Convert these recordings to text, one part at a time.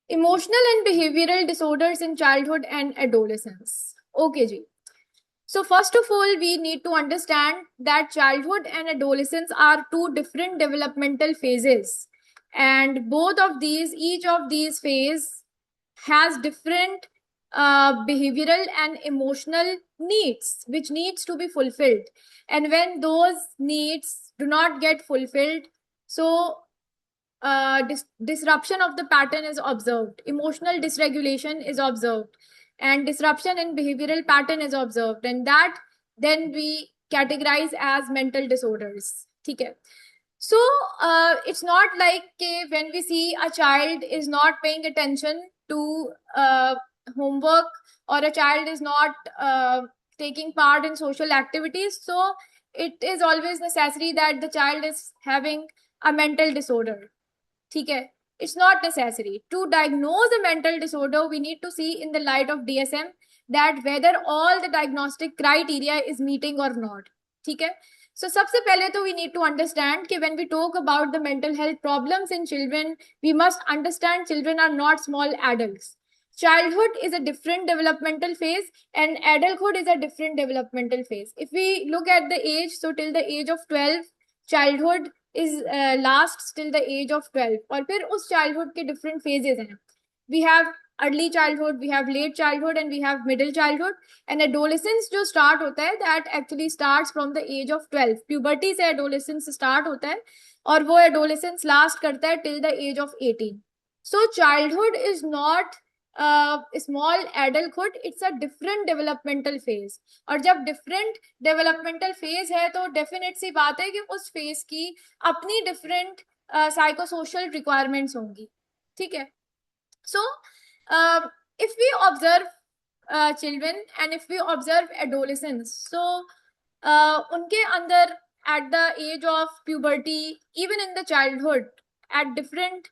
Emotional and behavioral disorders in childhood and adolescence. Okay, ji. So first of all, we need to understand that childhood and adolescence are two different developmental phases. And both of these, each of these phase has different behavioral and emotional needs, which needs to be fulfilled. And when those needs do not get fulfilled, so disruption of the pattern is observed, emotional dysregulation is observed, and disruption in behavioral pattern is observed, and that then we categorize as mental disorders. Okay. So it's not like when we see a child is not paying attention to homework, or a child is not taking part in social activities, so it is always necessary that the child is having a mental disorder. ठीक है. It's not necessary to diagnose a mental disorder. We need to see in the light of DSM that whether all the diagnostic criteria is meeting or not. ठीक है. So सबसे पहले तो we need to understand कि when we talk about the mental health problems in children, we must understand children are not small adults. Childhood is a different developmental phase and adulthood is a different developmental phase. If we look at the age, so till the age of 12, childhood is lasts till the age of 12. और फिर उस childhood के different phases हैं. We have early childhood, we have late childhood, and we have middle childhood. And adolescence जो start होता है, that actually starts from the age of 12. Puberty से adolescence start होता है और वो adolescence last करता है till the age of 18. So childhood is not small adulthood, it's a different developmental phase. और जब डिफरेंट डेवलपमेंटल फेज है तो डेफिनेट सी बात है कि उस फेज की अपनी डिफरेंट साइको सोशल रिक्वायरमेंट्स होंगी. ठीक है. So if we observe children and if we observe adolescence, so उनके अंदर at the age of puberty, even in the childhood, at different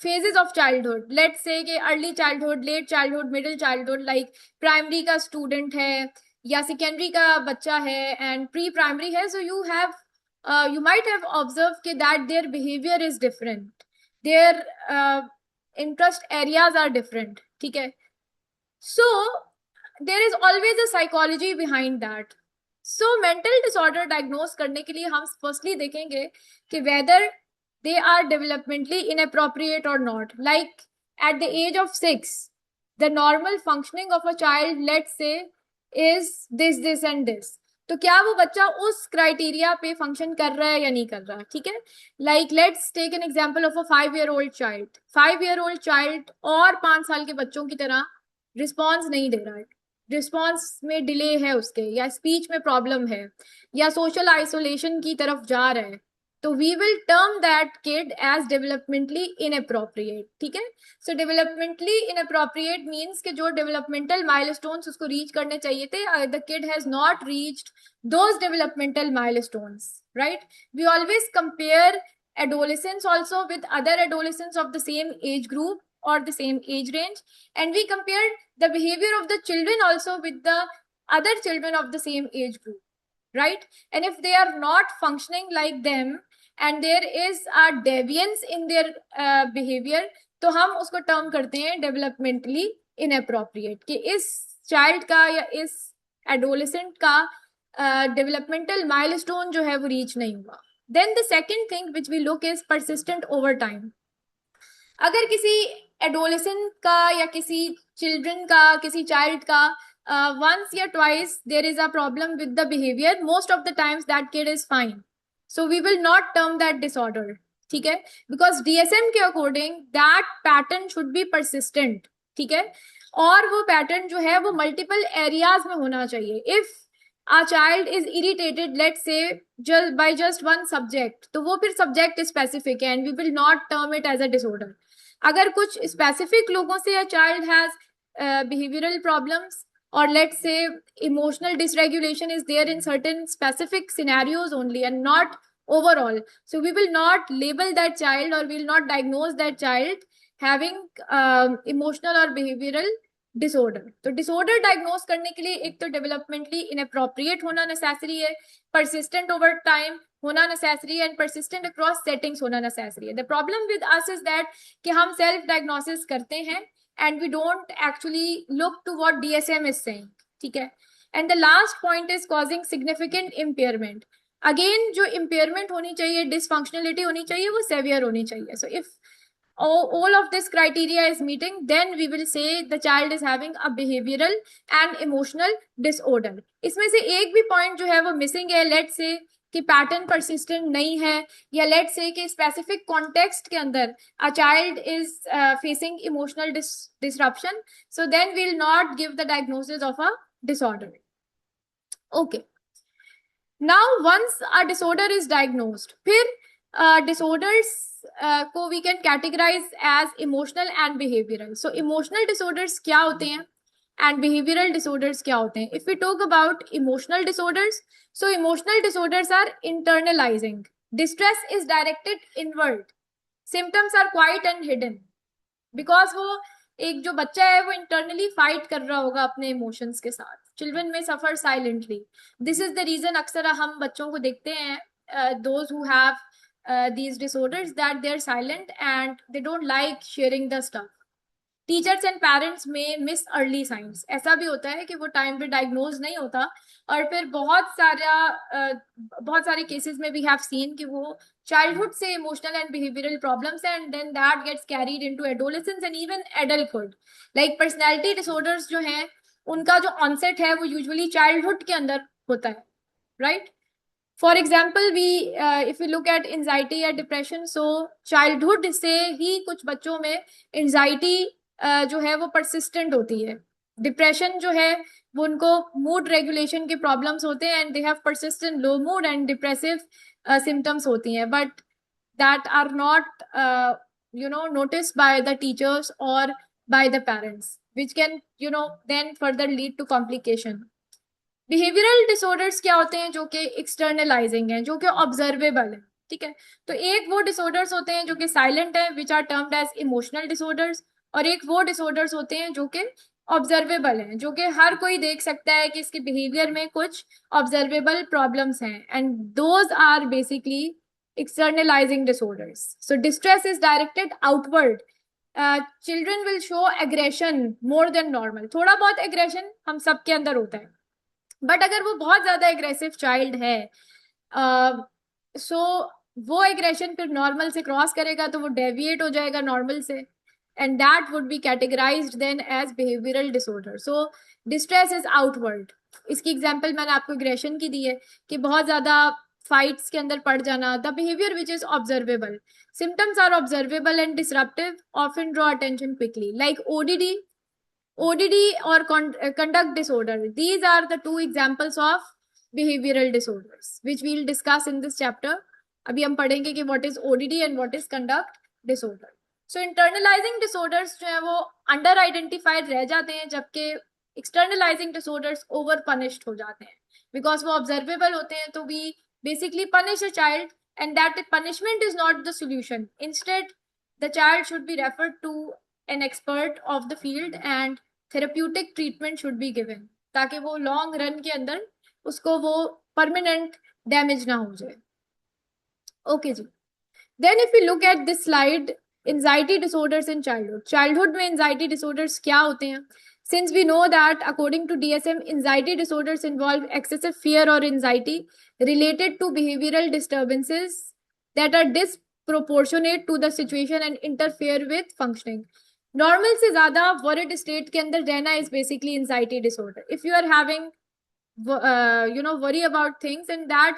phases of childhood, let's say कि early childhood, late childhood, middle childhood, like primary का student है या secondary का बच्चा है and pre primary है, so you might have observed कि that their behavior is different, their interest areas are different. ठीक है. So there is always a psychology behind that. So mental disorder diagnose करने के लिए हम firstly देखेंगे कि whether they are developmentally inappropriate or not. Like at the age of 6, the normal functioning of a child, let's say, is this and this. तो क्या वो बच्चा उस क्राइटेरिया पे फंक्शन कर रहा है या नहीं कर रहा. ठीक है. Like let's take an example of a 5-year-old child. 5-year-old child और 5 साल के बच्चों की तरह रिस्पॉन्स नहीं दे रहा है, रिस्पॉन्स में डिले है उसके, या स्पीच में प्रॉब्लम है, या सोशल आइसोलेशन की तरफ जा रहा है, तो we will term that kid as developmentally inappropriate. ठीक है. सो डेवलपमेंटली इनअप्रोप्रिएट मीन्स कि जो डेवलपमेंटल माइलस्टोन्स उसको रीच करने चाहिए थे, the kid has not reached those developmental milestones. Right. We always compare adolescents also with other adolescents of the same age group or the same age range, and we compare the behavior of the children also with the other children of the same age group. Right. And if they are not functioning like them and there is a deviance in their behavior, तो हम उसको term करते हैं developmentally inappropriate, कि इस child का या इस एडोलेसेंट का डेवलपमेंटल माइलस्टोन जो है वो रीच नहीं हुआ. Then the second thing which we look is persistent over time. अगर किसी एडोलेसेंट का या किसी चिल्ड्रन का, किसी चाइल्ड का once or twice there is a problem with the behavior, most of the times that kid is fine, so we will not term that disorder. ठीक है. because DSM के according that pattern should be persistent. ठीक है. और वो pattern जो है वो multiple areas में होना चाहिए. if a child is irritated, let's say just by just one subject, तो वो फिर subject specific है and we will not term it as a disorder. अगर कुछ specific लोगों से a child has behavioral problems, or let's say emotional dysregulation is there in certain specific scenarios only and not overall, so we will not label that child or we will not diagnose that child having emotional or behavioral disorder. तो disorder diagnose करने के लिए एक तो developmentally inappropriate होना necessary है, persistent over time, होना necessary and persistent across settings होना नेसेसरी है. The problem with us is that कि हम सेल्फ डायग्नोसिस करते हैं and we don't actually look to what DSM is saying. ठीक है. And the last point is causing significant impairment. Again जो impairment होनी चाहिए, डिसफंक्शनलिटी होनी चाहिए, वो सेवियर होनी चाहिए. So if all of this criteria is meeting, then we will say the child is having a behavioral and emotional disorder. इसमें से एक भी पॉइंट जो है वो मिसिंग है. लेट्स से कि पैटर्न परसिस्टेंट नहीं है, या लेट्स से कि स्पेसिफिक कॉन्टेक्स्ट के अंदर a child is facing emotional disruption, so then we will not give the diagnosis of a disorder. Okay. Now once a disorder is diagnosed, फिर disorders को we can categorize as emotional and behavioral. So emotional disorders क्या होते हैं and behavioral disorders क्या होते हैं? If we talk about emotional disorders, so emotional disorders are internalizing. Distress is directed inward. Symptoms are quiet and hidden. Because वो एक जो बच्चा है वो इंटरनली फाइट कर रहा होगा अपने इमोशंस के साथ. चिल्ड्रन में suffer silently. This is the reason अक्सर हम बच्चों को देखते हैं those who have these disorders that they are silent and they don't like sharing the stuff. Teachers and parents में मिस अर्ली साइंस. ऐसा भी होता है कि वो टाइम पे डायग्नोज नहीं होता और फिर बहुत सारे केसेस में वी हैव सीन कि वो चाइल्डहुड से emotional and behavioural problems and then that gets carried into adolescence and even adulthood. Like personality disorders जो हैं उनका जो ऑनसेट है वो यूजुअली चाइल्डहुड के अंदर होता है. Right. For example if you look eight anxiety या डिप्रेशन, सो चाइल्डहुड से ही कुछ बच्चों में एंजाइटी जो है वो परसिस्टेंट होती है. डिप्रेशन जो है वो उनको मूड रेगुलेशन के प्रॉब्लम्स होते हैं and they have persistent low mood and depressive symptoms होती हैं, but that are not noticed by the teachers or by the parents, which can then further lead to complication. Behavioural disorders क्या होते हैं? जो कि एक्सटर्नलाइजिंग है, जो कि ऑब्जर्वेबल है. ठीक है. तो एक वो डिसऑर्डर्स होते हैं जो कि साइलेंट है, which are termed as emotional disorders, और एक वो डिसऑर्डर्स होते हैं जो कि ऑब्जर्वेबल हैं, जो कि हर कोई देख सकता है कि इसके बिहेवियर में कुछ ऑब्जर्वेबल प्रॉब्लम्स हैं, and those are basically externalizing disorders. So distress is directed outward. Children will show aggression more than normal. थोड़ा बहुत एग्रेशन हम सबके अंदर होता है, बट अगर वो बहुत ज्यादा एग्रेसिव चाइल्ड है सो वो एग्रेशन फिर नॉर्मल से क्रॉस करेगा तो वो डेविएट हो जाएगा नॉर्मल से, and that would be categorised then as behavioural disorder. So distress is outward. इसकी एग्जांपल मैंने आपको एग्रेशन की दी है कि बहुत ज्यादा फाइट्स के अंदर पड़ जाना. The behaviour which is observable. Symptoms are observable and disruptive, often draw attention quickly, like ODD or conduct disorder. These are the two examples of behavioral disorders which we'll discuss in this chapter. अभी हम पढ़ेंगे कि what is ODD and what is conduct disorder. So internalizing disorders जो है वो under identified रह जाते हैं, जबकि externalizing disorders over punished हो जाते हैं because वो observable होते हैं. तो we basically punish a child and that punishment is not the solution. Instead, the child should be referred to an expert of the field and therapeutic treatment should be given, ताकि वो long run के अंदर उसको वो permanent damage ना हो जाए. Okay जी. Then if you look at this slide, anxiety disorders in childhood. Childhood में एंजाइटी डिसऑर्डर्स क्या होते हैं? Since we know that according to DSM, anxiety disorders involve excessive fear or anxiety related to behavioral disturbances that are disproportionate to the situation and interfere with functioning. Normal से ज्यादा worried state के अंदर रहना is basically anxiety disorder. If you are having worry about things and that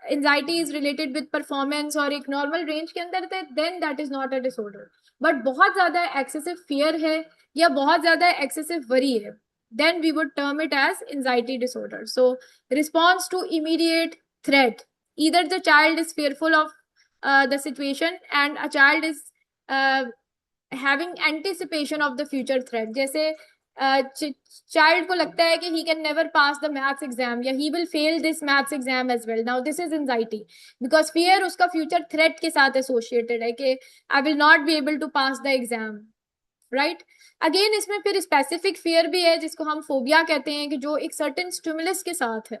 anxiety is related with performance और एक normal range के अंदर थे, then that is not a disorder. But बहुत ज्यादा एक्सेसिव फियर है या बहुत ज्यादा एक्सेसिव वरी है, then we would term it as anxiety disorder. So response to immediate threat, either the child is fearful of the situation and a child is having anticipation of the future threat. जैसे child को लगता है कि he can never pass the maths exam या he will fail this maths exam as well. Now this is anxiety because fear उसका future threat के साथ associated है कि I will not be able to pass the exam. Right. Again इसमें फिर specific fear भी है जिसको हम फोबिया कहते हैं कि जो एक सर्टेन स्टिमुलस के साथ है.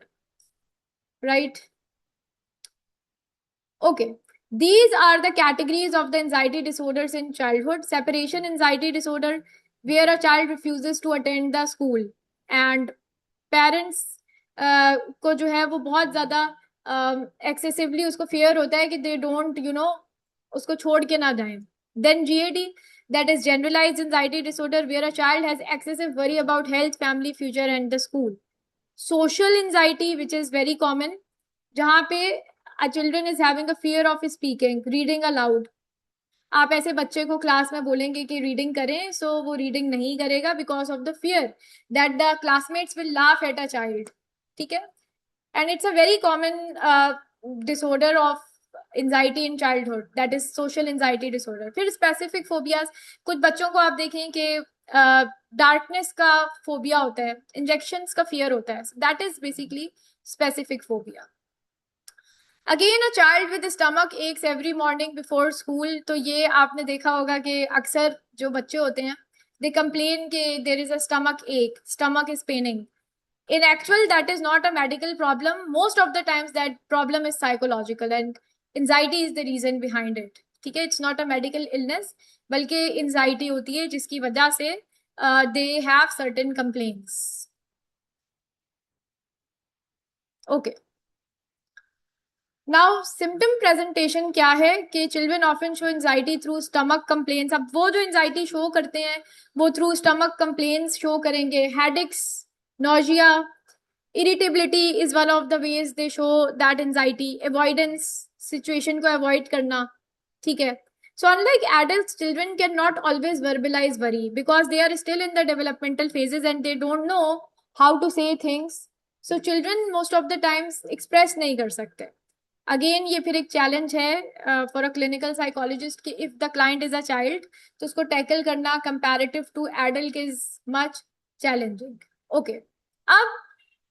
Right. Okay. These are the categories of the anxiety disorders in childhood. Separation anxiety disorder, where a child refuses to attend the school and parents को जो है वो बहुत ज्यादा एक्सेसिवली उसको फेयर होता है कि दे डोंट उसको छोड़ के ना जाएं. Then GAD, that is generalized anxiety disorder, where a child has excessive worry about health, family, future and the school. Social anxiety, which is very common, जहाँ पे a children is having a fear of speaking, reading aloud. आप ऐसे बच्चे को class में बोलेंगे कि reading करें, सो वो रीडिंग नहीं करेगा because of the fear that the classmates will laugh at a child. ठीक है. And it's a very common disorder of anxiety in childhood, that is social anxiety disorder. फिर स्पेसिफिक फोबियाज, कुछ बच्चों को आप देखें कि डार्कनेस का फोबिया होता है, इंजेक्शंस का फियर होता है, that is basically specific phobia. Again a child with stomach x every morning before school, तो ये आपने देखा होगा कि अक्सर जो बच्चे होते हैं दे कंप्लेन कि देयर इज अ स्टमक एक, stomach is Penning. In actual, that is not a medical problem. Most of the times that problem is psychological and anxiety is the reason behind it. ठीक है. It's not a medical illness, बल्कि anxiety होती है जिसकी वजह से they have certain complaints. Okay. Now symptom presentation क्या है कि children often show anxiety through stomach complaints. अब वो जो एंजाइटी शो करते हैं वो थ्रू स्टमक कंप्लेन्स शो करेंगे. Headaches, nausea, irritability is one of the ways they show that anxiety. Avoidance, situation को अवॉइड करना. ठीक है. So unlike adults, children cannot always verbalize worry because they are still in the developmental phases and they don't know how to say things. So children most of the times express नहीं कर सकते. Again ये फिर एक challenge है for a clinical psychologist कि if the client is a child तो उसको टैकल करना comparative to adult is much challenging. Okay. अब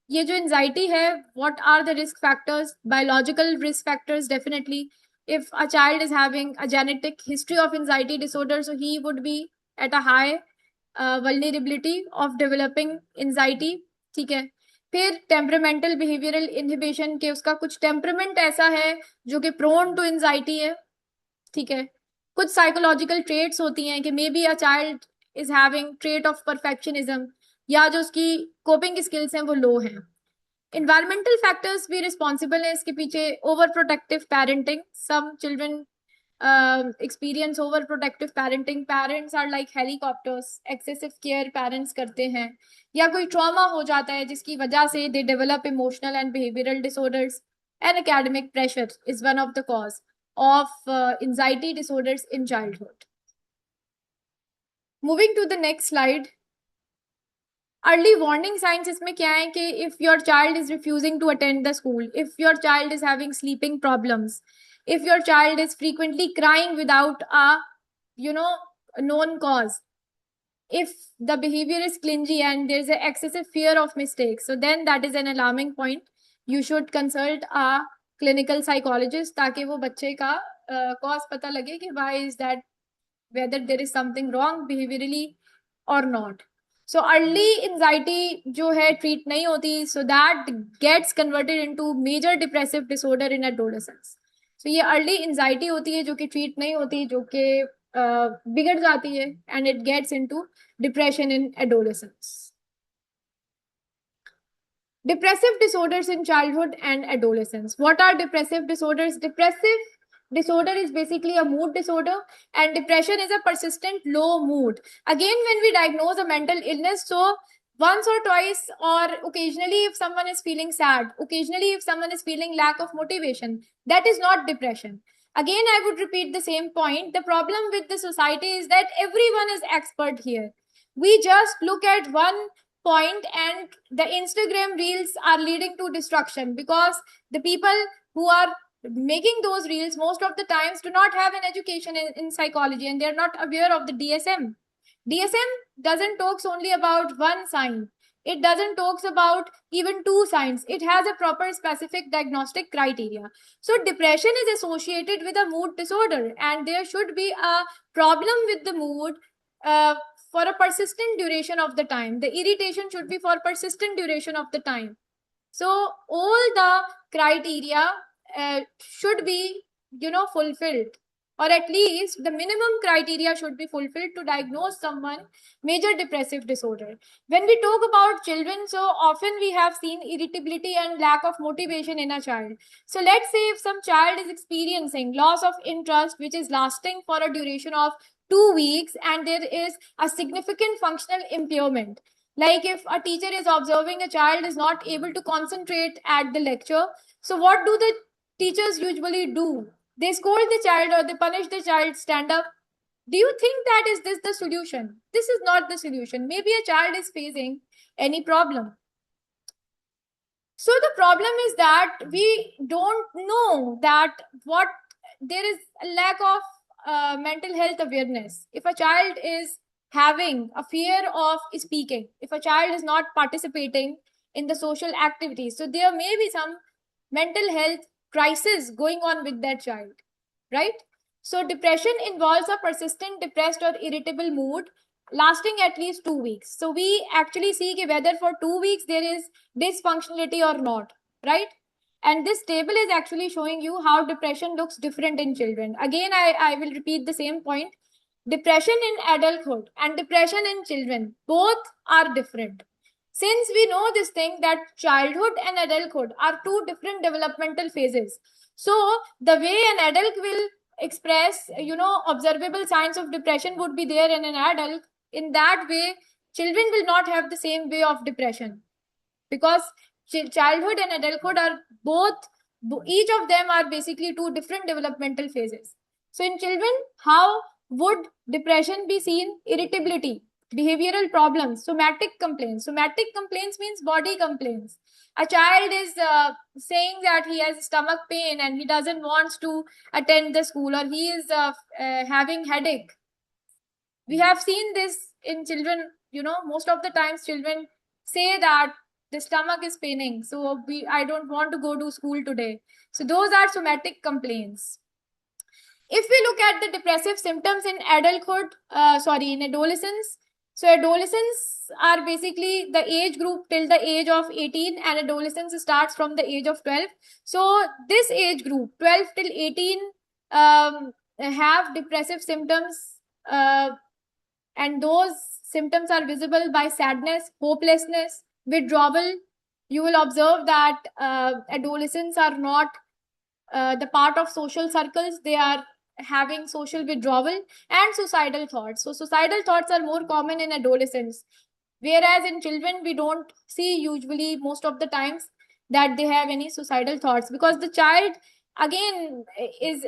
ये जो एंजाइटी है, what are the risk factors? Biological risk factors, definitely if a child is having a genetic history of anxiety disorder, so he would be at a high vulnerability of developing anxiety. ठीक है. फिर temperamental behavioural inhibition के उसका कुछ temperament ऐसा है जो कि प्रोन टू एंजाइटी है. ठीक है. कुछ साइकोलॉजिकल ट्रेट्स होती हैं कि may be a child is having trait of perfectionism या जो उसकी कोपिंग स्किल्स हैं वो लो हैं. Environmental factors भी रिस्पॉन्सिबल है इसके पीछे. Over protective parenting, some children experience over protective parenting. Parents are like helicopters, excessive care parents करते हैं, या कोई trauma हो जाता है जिसकी वजह से they develop emotional and behavioral disorders. And academic pressure is one of the cause of anxiety disorders in childhood. Moving to the next slide. Early warning signs इसमें क्या है कि if your child is refusing to attend the school, if your child is having sleeping problems, if your child is frequently crying without a known cause, if the behavior is clingy and there's an excessive fear of mistakes, so then that is an alarming point. You should consult a clinical psychologist ताकि वो बच्चे का cause पता लगे कि why is that, whether there is something wrong behaviorally or not. So early anxiety जो है treat नहीं होती, so that gets converted into major depressive disorder in adolescence. So ये early anxiety होती है जो कि treat नहीं होती, जो कि बिगड़ जाती है and it gets into depression in adolescence. Depressive disorders in childhood and adolescence. What are depressive disorders? Depressive disorder is basically a mood disorder and depression is a persistent low mood. Again, when we diagnose a mental illness, so once or twice or occasionally if someone is feeling sad, occasionally if someone is feeling lack of motivation, that is not depression. Again, I would repeat the same point. The problem with the society is that everyone is expert here. We just look at one point and the Instagram reels are leading to destruction because the people who are making those reels most of the times do not have an education in psychology and they're not aware of the DSM. DSM doesn't talks only about one sign. It doesn't talks about even two signs. It has a proper specific diagnostic criteria. So depression is associated with a mood disorder and there should be a problem with the mood for a persistent duration of the time. The irritation should be for persistent duration of the time. So all the criteria should be fulfilled, or at least the minimum criteria should be fulfilled to diagnose someone major depressive disorder. When we talk about children, so often we have seen irritability and lack of motivation in a child. So let's say if some child is experiencing loss of interest, which is lasting for a duration of 2 weeks, and there is a significant functional impairment, like if a teacher is observing a child is not able to concentrate at the lecture, so what do the teachers usually do? They scold the child or they punish the child, stand up. Do you think that is this the solution? This is not the solution. Maybe a child is facing any problem. So the problem is that we don't know that what there is a lack of mental health awareness. If a child is having a fear of speaking, if a child is not participating in the social activities, so there may be some mental health crisis going on with that child, right? So depression involves a persistent depressed or irritable mood lasting at least 2 weeks. So we actually see whether for 2 weeks there is dysfunctionality or not, right? And this table is actually showing you how depression looks different in children. Again, I will repeat the same point. Depression in adulthood and depression in children, both are different. Since we know this thing that childhood and adulthood are two different developmental phases. So the way an adult will express, observable signs of depression would be there in an adult. In that way, children will not have the same way of depression, because childhood and adulthood are both, each of them are basically two different developmental phases. So in children, how would depression be seen? Irritability, behavioral problems, somatic complaints. Somatic complaints means body complaints. A child is saying that he has stomach pain and he doesn't want to attend the school, or he is having headache. We have seen this in children. Most of the times children say that the stomach is paining, so I don't want to go to school today. So those are somatic complaints. If we look at the depressive symptoms in in adolescence, so adolescents are basically the age group till the age of 18, and adolescence starts from the age of 12. So this age group, 12 till 18, have depressive symptoms, and those symptoms are visible by sadness, hopelessness, withdrawal. You will observe that adolescents are not the part of social circles. They are having social withdrawal and suicidal thoughts. So suicidal thoughts are more common in adolescents, whereas in children we don't see usually most of the times that they have any suicidal thoughts, because the child again is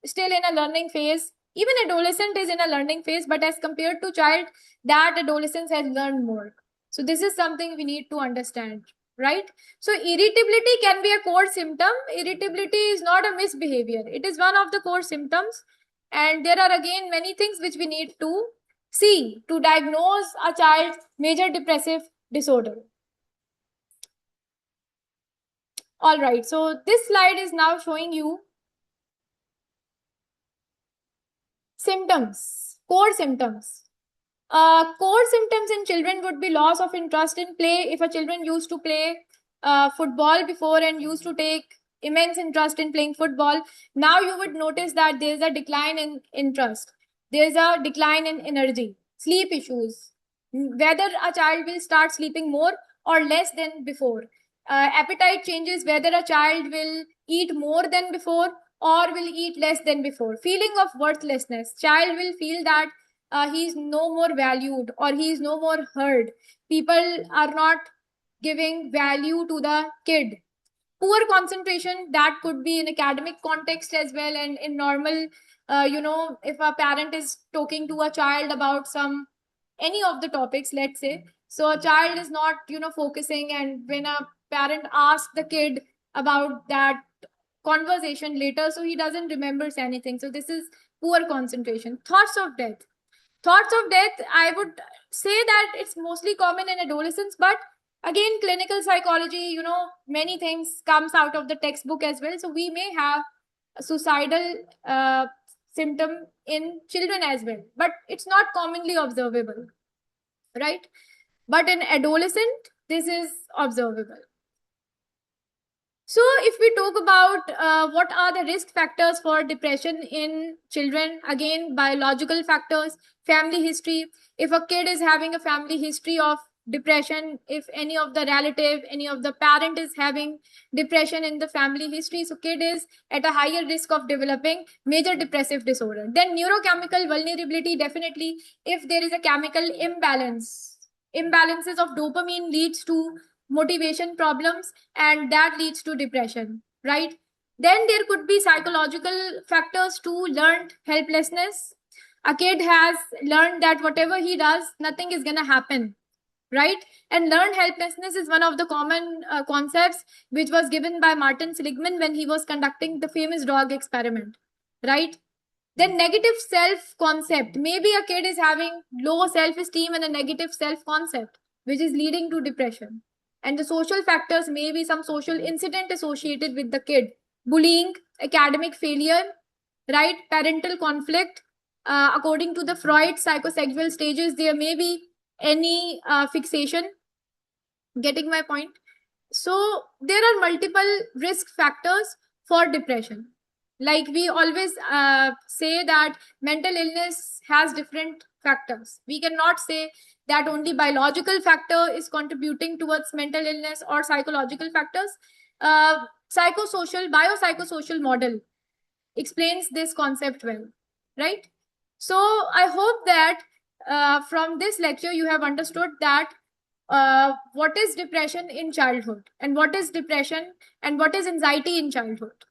still in a learning phase. Even adolescent is in a learning phase, but as compared to child, that adolescence has learned more. So this is something we need to understand, right? So irritability can be a core symptom. Irritability is not a misbehavior, it is one of the core symptoms. And there are again many things which we need to see to diagnose a child's major depressive disorder. All right, so this slide is now showing you symptoms, core symptoms. Core symptoms in children would be loss of interest in play. If a children used to play football before and used to take immense interest in playing football, now you would notice that there is a decline in interest. There is a decline in energy, sleep issues, whether a child will start sleeping more or less than before. Appetite changes, whether a child will eat more than before or will eat less than before. Feeling of worthlessness, child will feel that he is no more valued or he is no more heard. People are not giving value to the kid. Poor concentration, that could be in academic context as well, and in normal, if a parent is talking to a child about any of the topics, let's say, so a child is not focusing, and when a parent asks the kid about that conversation later, so he doesn't remembers anything. So this is poor concentration. Thoughts of death, I would say that it's mostly common in adolescents, but again, clinical psychology, many things comes out of the textbook as well. So we may have a suicidal symptom in children as well, but it's not commonly observable, right? But in adolescent, this is observable. So if we talk about what are the risk factors for depression in children, again, biological factors, family history. If a kid is having a family history of depression, if any of the relative, any of the parent is having depression in the family history, so kid is at a higher risk of developing major depressive disorder. Then neurochemical vulnerability, definitely, if there is a chemical imbalances of dopamine leads to motivation problems, and that leads to depression, right? Then there could be psychological factors to learned helplessness. A kid has learned that whatever he does, nothing is going to happen, right? And learned helplessness is one of the common concepts which was given by Martin Seligman when he was conducting the famous dog experiment, right? Then negative self concept. Maybe a kid is having low self esteem and a negative self concept, which is leading to depression. And the social factors may be some social incident associated with the kid, bullying, academic failure, right? Parental conflict. According to the Freud psychosexual stages, there may be any fixation. Getting my point? So there are multiple risk factors for depression. Like we always say that mental illness has different factors. We cannot say that only biological factor is contributing towards mental illness or psychological factors. Psychosocial, biopsychosocial model explains this concept well, right? So I hope that from this lecture you have understood that what is depression in childhood, and what is depression and what is anxiety in childhood.